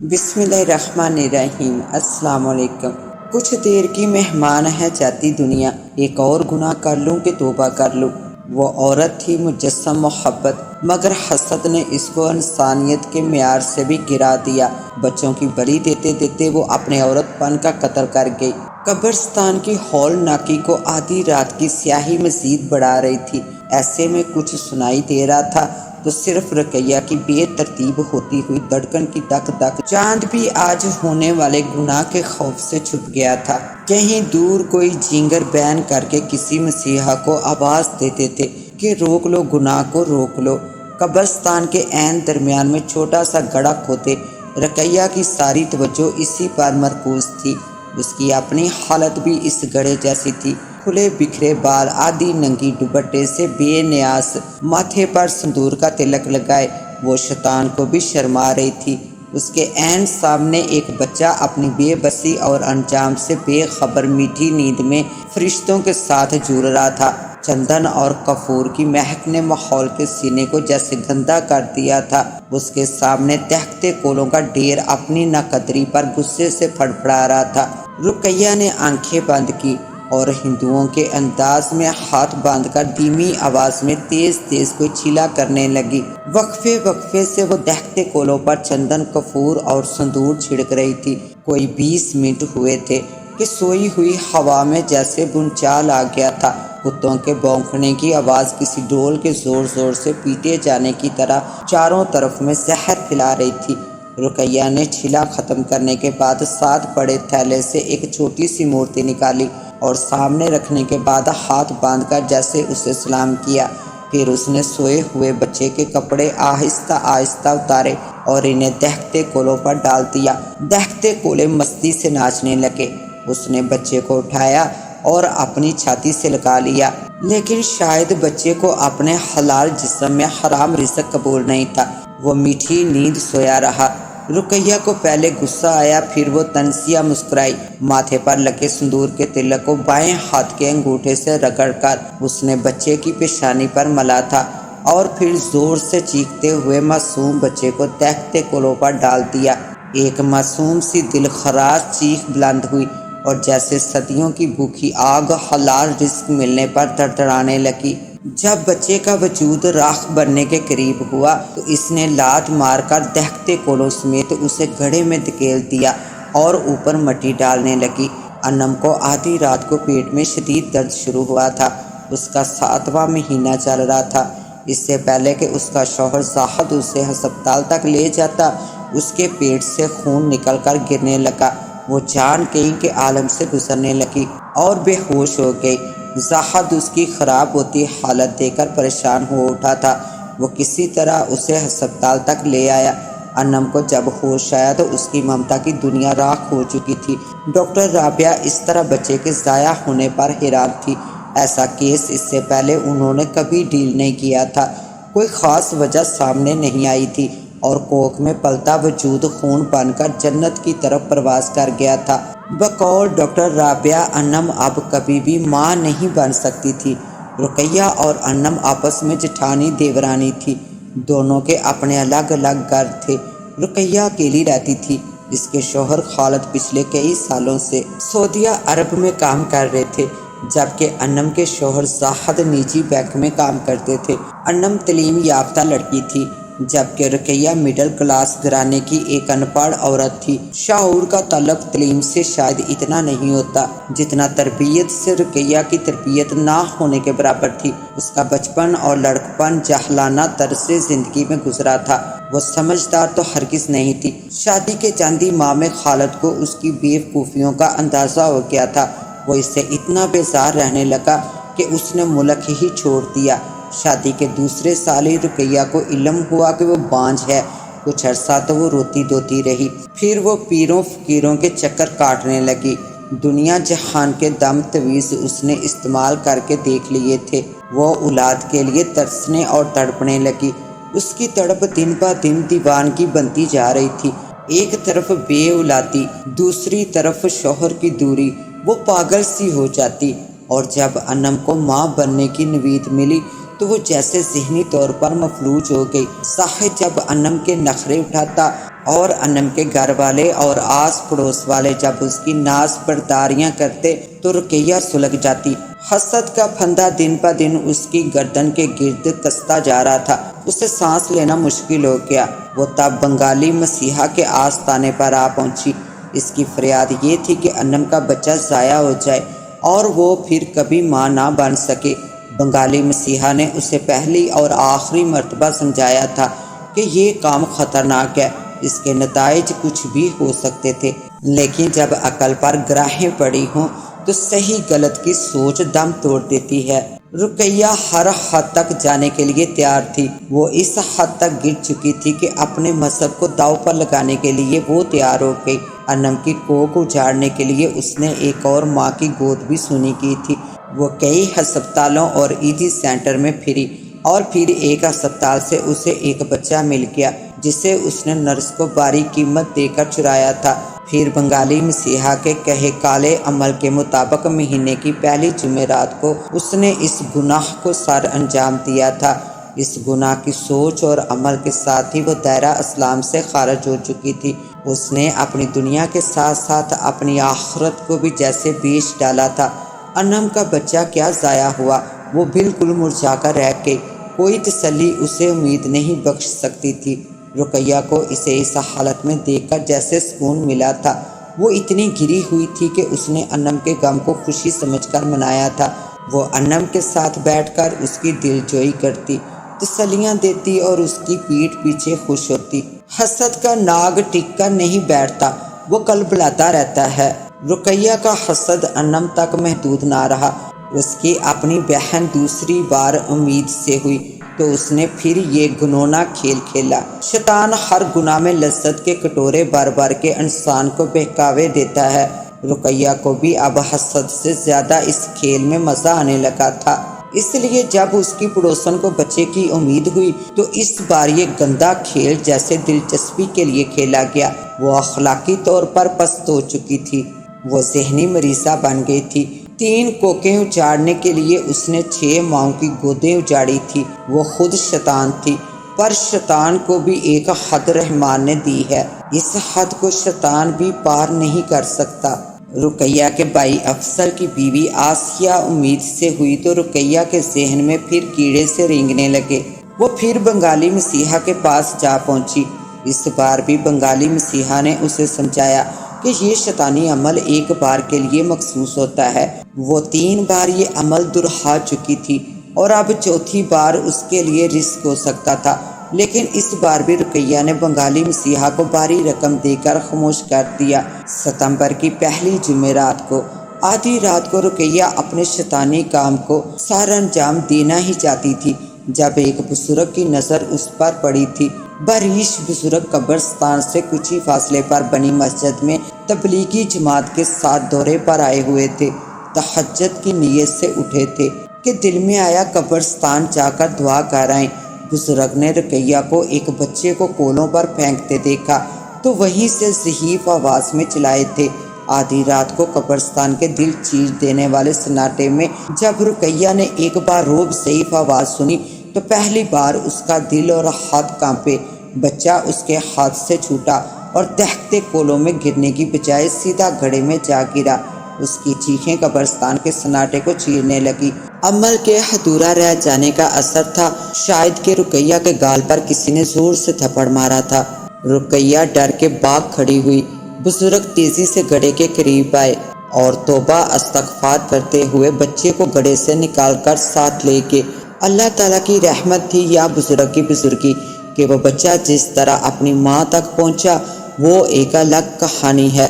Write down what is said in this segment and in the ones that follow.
بسم اللہ الرحمن الرحیم۔ السلام علیکم۔ کچھ دیر کی مہمان ہے جاتی دنیا، ایک اور گناہ کر لوں کہ توبہ کر لوں۔ وہ عورت تھی مجسم محبت، مگر حسد نے اس کو انسانیت کے معیار سے بھی گرا دیا۔ بچوں کی بلی دیتے دیتے وہ اپنے عورت پن کا قتل کر گئی۔ قبرستان کی ہول ناکی کو آدھی رات کی سیاہی مزید بڑھا رہی تھی۔ ایسے میں کچھ سنائی دے رہا تھا تو صرف رقیہ کی بے ترتیب ہوتی ہوئی دھڑکن کی دک دک۔ چاند بھی آج ہونے والے گناہ کے خوف سے چھپ گیا تھا۔ کہیں دور کوئی جینگر بین کر کے کسی مسیحا کو آواز دیتے تھے کہ روک لو گناہ کو، روک لو۔ قبرستان کے عین درمیان میں چھوٹا سا گڑھا کھودے۔ رقیہ کی ساری توجہ اسی پر مرکوز تھی۔ اس کی اپنی حالت بھی اس گڑھے جیسی تھی۔ کھلے بکھرے بال، آدھی ننگی دوپٹے سے بے نیاز، ماتھے پر سندور کا تلک لگائے، وہ شیطان کو بھی شرما رہی تھی۔ اس کے عین سامنے ایک بچہ اپنی بے بسی اور انجام سے بے خبر میٹھی نیند میں فرشتوں کے ساتھ جھول رہا تھا۔ چندن اور کافور کی مہک نے ماحول کے سینے کو جیسے گندا کر دیا تھا۔ اس کے سامنے دہکتے کولوں کا ڈھیر اپنی ناقدری پر غصے سے پھڑپڑا رہا تھا۔ رقیہ نے آنکھیں بند کی اور ہندوؤں کے انداز میں ہاتھ باندھ کر دھیمی آواز میں تیز تیز کوئی چھیلا کرنے لگی۔ وقفے وقفے سے وہ دہکتے کولوں پر چندن، کافور اور سندور چھڑک رہی تھی۔ کوئی 20 منٹ ہوئے تھے کہ سوئی ہوئی ہوا میں جیسے بھونچال آ گیا تھا۔ کتوں کے بھونکنے کی آواز کسی ڈول کے زور زور سے پیٹے جانے کی طرح چاروں طرف میں زہر پھیلا رہی تھی۔ رقیہ نے چھیلا ختم کرنے کے بعد ساتھ پڑے تھیلے سے ایک چھوٹی سی مورتی نکالی اور سامنے رکھنے کے بعد ہاتھ باندھ کر جیسے اسے سلام کیا۔ پھر اس نے سوئے ہوئے بچے کے کپڑے آہستہ آہستہ اتارے اور انہیں دہکتے کولوں پر ڈال دیا۔ دہکتے کولے مستی سے ناچنے لگے۔ اس نے بچے کو اٹھایا اور اپنی چھاتی سے لگا لیا، لیکن شاید بچے کو اپنے حلال جسم میں حرام رزق قبول نہیں تھا۔ وہ میٹھی نیند سویا رہا۔ رقیہ کو پہلے غصہ آیا، پھر وہ تنزیہ مسکرائی۔ ماتھے پر لگے سندور کے تلک کو بائیں ہاتھ کے انگوٹھے سے رگڑ کر اس نے بچے کی پیشانی پر ملا تھا اور پھر زور سے چیختے ہوئے معصوم بچے کو دہکتے کولوں پر ڈال دیا۔ ایک معصوم سی دل خراش چیخ بلند ہوئی اور جیسے صدیوں کی بھوکی آگ حلال رزق ملنے پر دھڑدھڑانے لگی۔ جب بچے کا وجود راکھ بننے کے قریب ہوا تو اس نے لات مار کر دہکتے کولوں سمیت اسے گڑھے میں دھکیل دیا اور اوپر مٹی ڈالنے لگی۔ انم کو آدھی رات کو پیٹ میں شدید درد شروع ہوا تھا۔ اس کا 7واں مہینہ چل رہا تھا۔ اس سے پہلے کہ اس کا شوہر زاہد اسے ہسپتال تک لے جاتا، اس کے پیٹ سے خون نکل کر گرنے لگا۔ وہ جان گئی کہ عالم سے گزرنے لگی اور بے ہوش ہو گئی۔ زاہد اس کی خراب ہوتی حالت دیکھ کر پریشان ہو اٹھا تھا۔ وہ کسی طرح اسے ہسپتال تک لے آیا۔ انم کو جب ہوش آیا تو اس کی ممتا کی دنیا راکھ ہو چکی تھی۔ ڈاکٹر رابعہ اس طرح بچے کے ضائع ہونے پر حیران تھی۔ ایسا کیس اس سے پہلے انہوں نے کبھی ڈیل نہیں کیا تھا۔ کوئی خاص وجہ سامنے نہیں آئی تھی اور کوکھ میں پلتا وجود خون بن کر جنت کی طرف پرواز کر گیا تھا۔ بقول ڈاکٹر رابعہ، انم اب کبھی بھی ماں نہیں بن سکتی تھی۔ رقیہ اور انم آپس میں جٹھانی دیورانی تھی۔ دونوں کے اپنے الگ الگ گھر تھے۔ رقیہ اکیلی رہتی تھی۔ اس کے شوہر خالد پچھلے کئی سالوں سے سعودیہ عرب میں کام کر رہے تھے، جبکہ انم کے شوہر زاہد نجی بینک میں کام کرتے تھے۔ انم تعلیم یافتہ لڑکی تھی، جبکہ رقیہ مڈل کلاس گھرانے کی ایک ان پڑھ عورت تھی۔ شعور کا تعلق تعلیم سے شاید اتنا نہیں ہوتا جتنا تربیت سے۔ رقیہ کی تربیت نہ ہونے کے برابر تھی۔ اس کا بچپن اور لڑکپن جاہلانہ طرز زندگی میں گزرا تھا۔ وہ سمجھدار تو ہرگز نہیں تھی۔ شادی کے چند ہی ماہ میں خالد کو اس کی بے وقوفیوں کا اندازہ ہو گیا تھا۔ وہ اس سے اتنا بیزار رہنے لگا کہ اس نے ملک ہی چھوڑ دیا۔ شادی کے دوسرے سال ہی رقیہ کو علم ہوا کہ وہ بانجھ ہے۔ کچھ عرصہ تو وہ روتی دھوتی رہی، پھر وہ پیروں فقیروں کے چکر کاٹنے لگی۔ دنیا جہان کے دم تویز اس نے استعمال کر کے دیکھ لیے تھے۔ وہ اولاد کے لیے ترسنے اور تڑپنے لگی۔ اس کی تڑپ دن بہ دن دیوانگی بنتی جا رہی تھی۔ ایک طرف بے اولادی، دوسری طرف شوہر کی دوری، وہ پاگل سی ہو جاتی۔ اور جب انم کو ماں بننے کی نوید ملی تو وہ جیسے ذہنی طور پر مفلوج ہو گئی۔ زاہد جب انم کے نخرے اٹھاتا اور انم کے گھر والے اور آس پڑوس والے جب اس کی ناز برداریاں کرتے تو رقیہ سلگ جاتی۔ حسد کا پھندا دن بہ دن اس کی گردن کے گرد کستا جا رہا تھا، اسے سانس لینا مشکل ہو گیا۔ وہ تب بنگالی مسیحا کے آستانے پر آ پہنچی۔ اس کی فریاد یہ تھی کہ انم کا بچہ ضائع ہو جائے اور وہ پھر کبھی ماں نہ بن سکے۔ بنگالی مسیحا نے اسے پہلی اور آخری مرتبہ سمجھایا تھا کہ یہ کام خطرناک ہے، اس کے نتائج کچھ بھی ہو سکتے تھے، لیکن جب عقل پر گراہیں پڑی ہوں تو صحیح غلط کی سوچ دم توڑ دیتی ہے۔ رقیہ ہر حد تک جانے کے لیے تیار تھی۔ وہ اس حد تک گر چکی تھی کہ اپنے مذہب کو داؤ پر لگانے کے لیے وہ تیار ہو گئی۔ انم کی کوکھ اجاڑنے کے لیے اس نے ایک اور ماں کی گود بھی سونی کی تھی۔ وہ کئی ہسپتالوں اور ایدھی سینٹر میں پھری اور پھر ایک ہسپتال سے اسے ایک بچہ مل گیا جسے اس نے نرس کو باری قیمت دے کر چرایا تھا۔ پھر بنگالی مسیحا کے کہے کالے عمل کے مطابق مہینے کی پہلی جمعرات کو اس نے اس گناہ کو سر انجام دیا تھا۔ اس گناہ کی سوچ اور عمل کے ساتھ ہی وہ دائرہ اسلام سے خارج ہو چکی تھی۔ اس نے اپنی دنیا کے ساتھ ساتھ اپنی آخرت کو بھی جیسے بیچ ڈالا تھا۔ انم کا بچہ کیا ضائع ہوا، وہ بالکل مرجھا کر رہ گئی۔ کوئی تسلی اسے امید نہیں بخش سکتی تھی۔ رقیہ کو اسے اس حالت میں دیکھ کر جیسے سکون ملا تھا۔ وہ اتنی گری ہوئی تھی کہ اس نے انم کے غم کو خوشی سمجھ کر منایا تھا۔ وہ انم کے ساتھ بیٹھ کر اس کی دل جوئی کرتی، تسلیاں دیتی اور اس کی پیٹھ پیچھے خوش ہوتی۔ حسد کا ناگ ٹک کر نہیں بیٹھتا، وہ کلبلاتا رہتا ہے۔ رقیہ کا حسد انم تک محدود نہ رہا۔ اس کی اپنی بہن دوسری بار امید سے ہوئی تو اس نے پھر یہ گھنونا کھیل کھیلا۔ شیطان ہر گناہ میں لذت کے کٹورے بھر بھر کے انسان کو بہکاوے دیتا ہے۔ رقیہ کو بھی اب حسد سے زیادہ اس کھیل میں مزہ آنے لگا تھا۔ اس لیے جب اس کی پڑوسن کو بچے کی امید ہوئی تو اس بار یہ گندا کھیل جیسے دلچسپی کے لیے کھیلا گیا۔ وہ اخلاقی طور پر پست ہو چکی تھی، وہ ذہنی مریضہ بن گئی تھی۔ 3 کوکیں اجاڑنے کے لیے اس نے 6 ماؤں کی گودیں اجاڑی تھی۔ وہ خود شیطان تھی، پر شیطان کو بھی ایک حد رحمان نے دی ہے، اس حد کو شیطان بھی پار نہیں کر سکتا۔ رقیہ کے بھائی افسر کی بیوی آسیہ امید سے ہوئی تو رقیہ کے ذہن میں پھر کیڑے سے رینگنے لگے۔ وہ پھر بنگالی مسیحا کے پاس جا پہنچی۔ اس بار بھی بنگالی مسیحا نے اسے سمجھایا کہ یہ شیطانی عمل ایک بار کے لیے مخصوص ہوتا ہے۔ وہ 3 بار یہ عمل دہرا چکی تھی اور اب چوتھی بار اس کے لیے رسک ہو سکتا تھا، لیکن اس بار بھی رقیہ نے بنگالی مسیحا کو بھاری رقم دے کر خاموش کر دیا۔ ستمبر کی پہلی جمعرات کو آدھی رات کو رقیہ اپنے شیطانی کام کو سر انجام دینا ہی چاہتی تھی جب ایک بزرگ کی نظر اس پر پڑی تھی۔ بریش بزرگ قبرستان سے کچھ ہی فاصلے پر بنی مسجد میں تبلیغی جماعت کے ساتھ دورے پر آئے ہوئے تھے۔ تہجد کی نیت سے اٹھے تھے کہ دل میں آیا قبرستان جا کر دعا کر آئیں۔ بزرگ نے رقیہ کو ایک بچے کو کولوں پر پھینکتے دیکھا تو وہیں سے ضعیف آواز میں چلائے تھے۔ آدھی رات کو قبرستان کے دل چیر دینے والے سناٹے میں جب رقیہ نے ایک بار روب ضعیف آواز سنی تو پہلی بار اس کا دل اور ہاتھ کانپے۔ بچہ اس کے ہاتھ سے چھوٹا اور دہتے کولوں میں گرنے کی بجائے سیدھا گھڑے میں جا گرا۔ اس کی چیخیں قبرستان کے سناٹے کو چیرنے لگی۔ عمل کے ادھورا رہ جانے کا اثر تھا، شاید کہ رقیہ کے گال پر کسی نے زور سے تھپڑ مارا تھا۔ رقیہ ڈر کے بھاگ کھڑی ہوئی۔ بزرگ تیزی سے گڑھے کے قریب آئے اور توبہ استغفار کرتے ہوئے بچے کو گڑھے سے نکال کر ساتھ لے گئے۔ اللہ تعالیٰ کی رحمت تھی یا بزرگ کی بزرگی کہ وہ بچہ جس طرح اپنی ماں تک پہنچا وہ ایک الگ کہانی ہے۔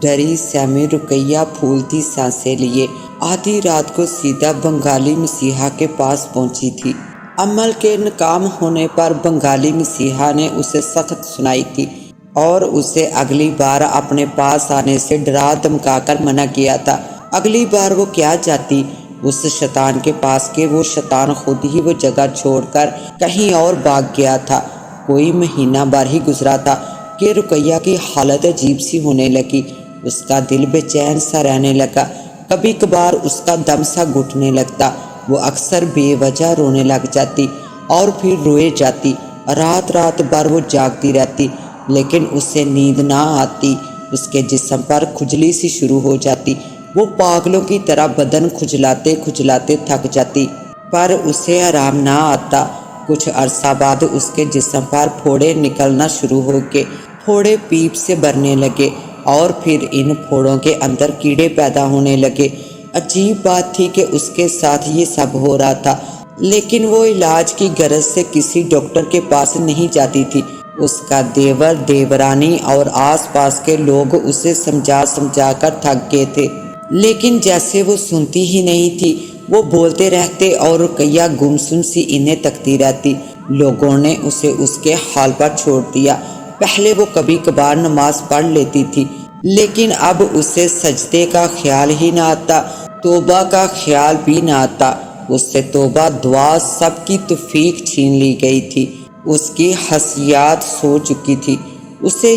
ڈری سہمی رقیہ پھولتی سانسیں لیے آدھی رات کو سیدھا بنگالی مسیحا کے پاس پہنچی تھی۔ عمل کے ناکام ہونے پر بنگالی مسیحا نے اسے سخت سنائی تھی اور اسے اگلی بار اپنے پاس آنے سے ڈرا دھمکا کر منع کیا تھا۔ اگلی بار وہ کیا جاتی اس شیطان کے پاس کہ وہ شیطان خود ہی وہ جگہ چھوڑ کر کہیں اور بھاگ گیا تھا۔ کوئی مہینہ بھر ہی گزرا تھا کہ رقیہ کی حالت عجیب سی ہونے لگی۔ اس کا دل بے چین سا رہنے لگا، کبھی کبھار اس کا دم سا گھٹنے لگتا۔ وہ اکثر بے وجہ رونے لگ جاتی اور پھر روئے جاتی۔ رات رات بھر وہ جاگتی رہتی لیکن اسے نیند نہ آتی۔ اس کے جسم پر کھجلی سی شروع ہو جاتی۔ وہ پاگلوں کی طرح بدن کھجلاتے کھجلاتے تھک جاتی پر اسے آرام نہ آتا۔ کچھ عرصہ بعد اس کے جسم پر پھوڑے نکلنا شروع ہو گئے۔ پھوڑے پیپ سے بھرنے لگے اور پھر ان پھوڑوں کے اندر کیڑے پیدا ہونے لگے۔ عجیب بات تھی کہ اس کے ساتھ یہ سب ہو رہا تھا لیکن وہ علاج کی غرض سے کسی ڈاکٹر کے پاس نہیں جاتی تھی۔ اس کا دیور دیورانی اور آس پاس کے لوگ اسے سمجھا سمجھا کر تھک گئے تھے لیکن جیسے وہ سنتی ہی نہیں تھی۔ وہ بولتے رہتے اور رقیہ گمسم سی انہیں تکتی رہتی۔ لوگوں نے اسے اس کے حال پر چھوڑ دیا۔ پہلے وہ کبھی کبھار نماز پڑھ لیتی تھی لیکن اب اسے سجدے کا خیال ہی نہ آتا، توبہ کا خیال بھی نہ آتا۔ اس سے توبہ دعا سب کی توفیق چھین لی گئی تھی۔ اس کی حسیات سو چکی تھی۔ اسے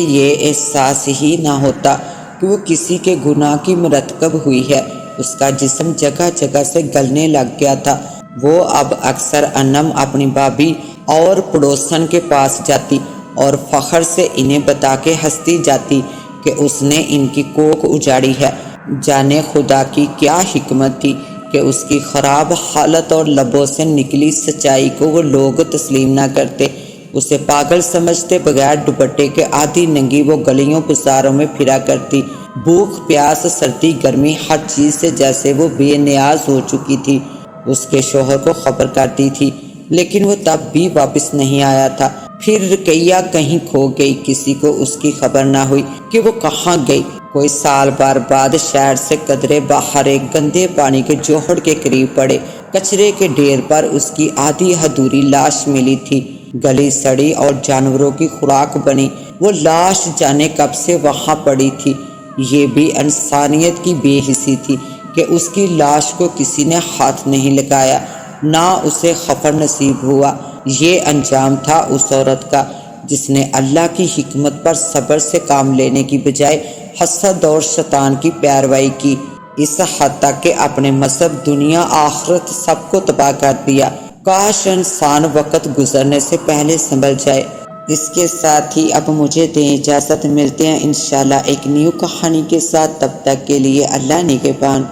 یہ احساس ہی نہ ہوتا کہ وہ کسی کے گناہ کی مرتکب ہوئی ہے۔ اس کا جسم جگہ جگہ سے گلنے لگ گیا تھا۔ وہ اب اکثر انم اپنی بھابھی اور پڑوسن کے پاس جاتی اور فخر سے انہیں بتا کے ہنستی جاتی کہ اس نے ان کی کوکھ اجاڑی ہے۔ جانے خدا کی کیا حکمت تھی کہ اس کی خراب حالت اور لبوں سے نکلی سچائی کو وہ لوگ تسلیم نہ کرتے۔ اسے پاگل سمجھتے بغیر دوپٹے کے آدھی ننگی وہ گلیوں بازاروں میں پھرا کرتی۔ بھوک پیاس سردی گرمی ہر چیز سے جیسے وہ بے نیاز ہو چکی تھی۔ اس کے شوہر کو خبر کرتی تھی لیکن وہ تب بھی واپس نہیں آیا تھا۔ پھر رقیہ کہیں کھو گئی، کسی کو اس کی خبر نہ ہوئی کہ وہ کہاں گئی۔ کوئی سال بھر بعد شہر سے قدرے باہر ایک گندے پانی کے جوہڑ کے قریب پڑے کچرے کے ڈھیر پر اس کی آدھی ادھوری لاش ملی تھی، گلی سڑی اور جانوروں کی خوراک بنی۔ وہ لاش جانے کب سے وہاں پڑی تھی۔ یہ بھی انسانیت کی بے حسی تھی کہ اس کی لاش کو کسی نے ہاتھ نہیں لگایا، نہ اسے خفن نصیب ہوا۔ یہ انجام تھا اس عورت کا جس نے اللہ کی حکمت پر صبر سے کام لینے کی بجائے حسد اور شیطان کی پیروی کی، اس حد تک کہ اپنے مذہب دنیا آخرت سب کو تباہ کر دیا۔ کاش انسان وقت گزرنے سے پہلے سنبھل جائے۔ اس کے ساتھ ہی اب مجھے دیں اجازت، ملتے ہیں انشاءاللہ ایک نیو کہانی کے ساتھ، تب تک کے لیے اللہ نگہبان۔